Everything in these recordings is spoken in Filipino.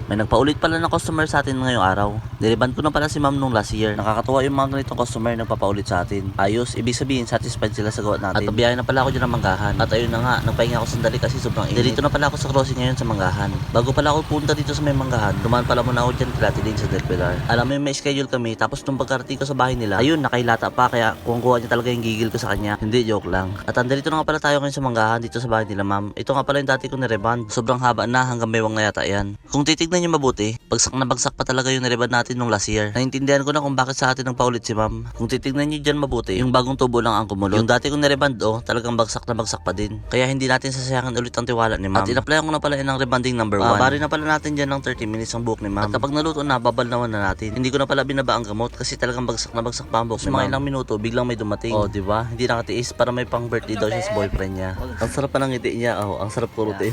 May nagpaulit pala ng customer sa atin ngayong araw. Niliban ko na pala si ma'am nung last year. Nakakatuwa yung mga ganitong customer na nagpapaulit sa atin. Ayos, ibig sabihin satisfied sila sa gawa natin. At pabiyahe na pala ako dyan ng Manggahan. At ayun na nga, nagpahinga ako sandali kasi sobrang init. Dito na pala ako sa crossing ngayon sa Manggahan. Bago pala ako punta dito sa may Manggahan, dumaan pala muna ako dyan kila din sa Del Pilar. Alam mo yung may schedule kami, tapos nung pagkarating ko sa bahay nila, ayun, nakailata pa, kaya kuha niya talaga yung gigil ko sa kanya. Hindi, joke lang. At andito na nga pala tayo ngayon sa Manggahan dito sa bahay nila ma'am. Ito nga pala yung dati ko nireband. Sobrang haba na, hanggang maywang na yata yan. Kung titignan nyo mabuti, bagsak na bagsak pa talaga yung nireband natin nung last year. Naintindihan ko na kung bakit sa atin nang paulit si ma'am. Kung titignan nyo dyan mabuti, yung bagong tubo lang ang kumulot. Yung dati kong nireband talagang bagsak na bagsak pa din. Kaya hindi natin sasayangin ulit ang tiwala ni ma'am. At in-applyan ko na pala ng rebanding number 1. Bari na pala natin dyan ng 30 minutes ang buhok ni ma'am. At kapag naluto na, babalnawan na natin. Hindi ko na pala binaba ang gamot kasi talagang bagsak na bagsak pa ang buhok ni ma'am. Mga ilang minuto, biglang may dumating. Oh, di ba? Hindi nakatiis para may pang birthday daw siya sa boyfriend niya. Ang sarap pa ng ngiti niya. Oh, ang sarap kurutin.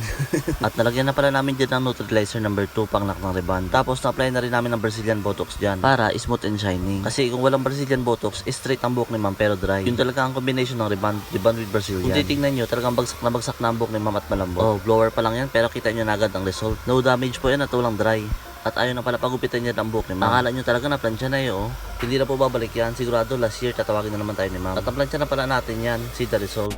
At nalagyan na pala namin dyan ng neutralizer number 2 pang lock ng reband. Tapos na-apply na rin namin ng Brazilian Botox dyan para smooth and shining. Kasi kung walang Brazilian Botox, straight ang buhok ni ma'am pero dry. Yun talaga ang combination ng reband with Brazilian. Kung titignan nyo, talagang bagsak na ang buhok ni ma'am at malambot. Oh, blower pa lang yan pero kita nyo na agad ang result. No damage po yan at walang dry. At ayaw na pala pagupitan niya ng buhok ni ma'am. Akala nyo talaga na plansya na yun. Hindi na po babalik yan. Sigurado last year tatawagin na naman tayo ni ma'am. At ang plansya na pala natin yan. See the result.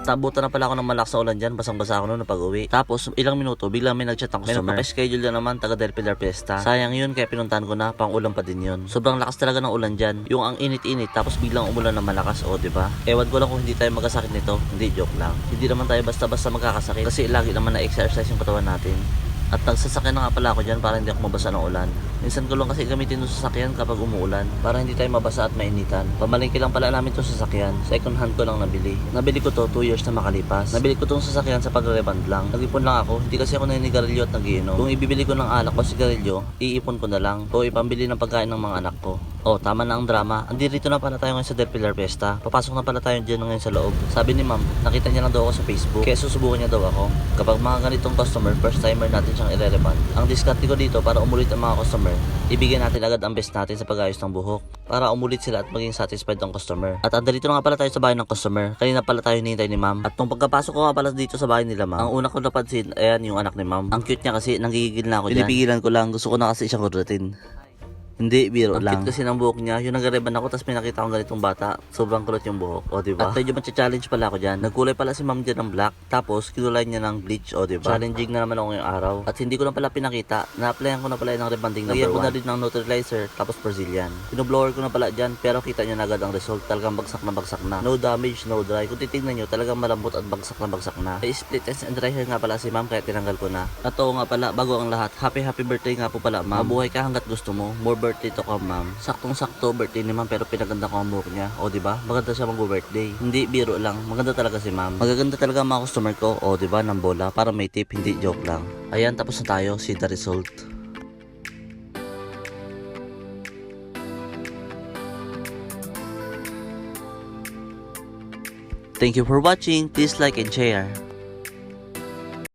Nabutan na pala ako ng malakas sa ulan dyan, basang-basa ako noon na pag-uwi. Tapos ilang minuto, biglang may nag-chat ng customer. May nagpa-schedule na naman, taga Del Pilar Fiesta. Sayang yun, kaya pinuntahan ko na, pang ulan pa din yun. Sobrang lakas talaga ng ulan dyan. Yung ang init-init, tapos biglang umulan ng malakas, diba? Ewan ko lang kung hindi tayo magkasakit nito. Hindi, joke lang. Hindi naman tayo basta-basta magkakasakit. Kasi lagi naman na-exercise yung katawan natin. At nagsasakyan na nga pala ako dyan para hindi ako mabasa ng ulan. Minsan ko lang kasi gamitin yung sasakyan kapag umuulan para hindi tayo mabasa at mainitan. Pamalingki lang pala namin itong sasakyan. Second hand ko lang nabili. Nabili ko to 2 years na makalipas. Nabili ko tong sasakyan sa pagre-reband lang. Nag-ipon lang ako. Hindi kasi ako naninigarilyo at nagiinom. Kung ibibili ko ng alak o sigarilyo, iipon ko na lang. O ipambili ng pagkain ng mga anak ko. Oh, tama na ang drama. Andito na pala tayo ngayon sa Del Pilar Fiesta. Papasok na pala tayo dyan ngayon sa loob. Sabi ni ma'am, nakita niya lang daw ako sa Facebook. Kaya susubukan niya daw ako. Kapag mga ganitong customer, first timer natin siyang irrelevant. Ang diskarte ko dito para umulit ang mga customer, ibigay natin agad ang best natin sa pag-ayos ng buhok. Para umulit sila at maging satisfied ang customer. At andito na nga pala tayo sa bahay ng customer. Kanina pala tayo hinihintay ni ma'am. At nung pagkapasok ko nga pala dito sa bahay nila ma'am, ang una ko napansin, ayan yung anak ni ma'am. Ang cute niya kasi, nanggigigil na ako dyan. Pinipigilan ko lang, gusto ko na kasi siyang kurutin. Hindi, biro lang. Ang cute kasi ng buhok niya. Yung nag-reban ako, tapos may nakita akong ganitong bata. Sobrang kulot yung buhok. O, diba? At medyo matcha-challenge pala ako dyan. Nagkulay pala si ma'am dyan ng black. Tapos, kinulay niya ng bleach. O, diba? Challenging na naman ako ngayong araw. At hindi ko na pala pinakita. Na-applyan ko na pala ng rebanding number 1. Nagyan ko na din ng neutralizer, tapos Brazilian. Pinoblower ko na pala dyan, pero kita niyo na agad ang result. Talagang bagsak na. No damage, no dry. Kung titignan nyo, talagang malambot at bagsak na. May split ends and dry hair nga pala si ma'am, kaya tinanggal ko na. At oo nga pala, bago ang lahat, happy birthday nga po pala ma'am. Mabuhay ka hanggat gusto mo. More birthday to come ma'am. Saktong-sakto birthday ni ma'am pero pinaganda ko ang buhok niya. O diba? Maganda siya mag-birthday. Hindi biro lang. Maganda talaga si ma'am. Magaganda talaga ang mga customer ko. O diba? Ng bola. Para may tip. Hindi joke lang. Ayan, tapos na tayo. See the result. Thank you for watching. Please like and share.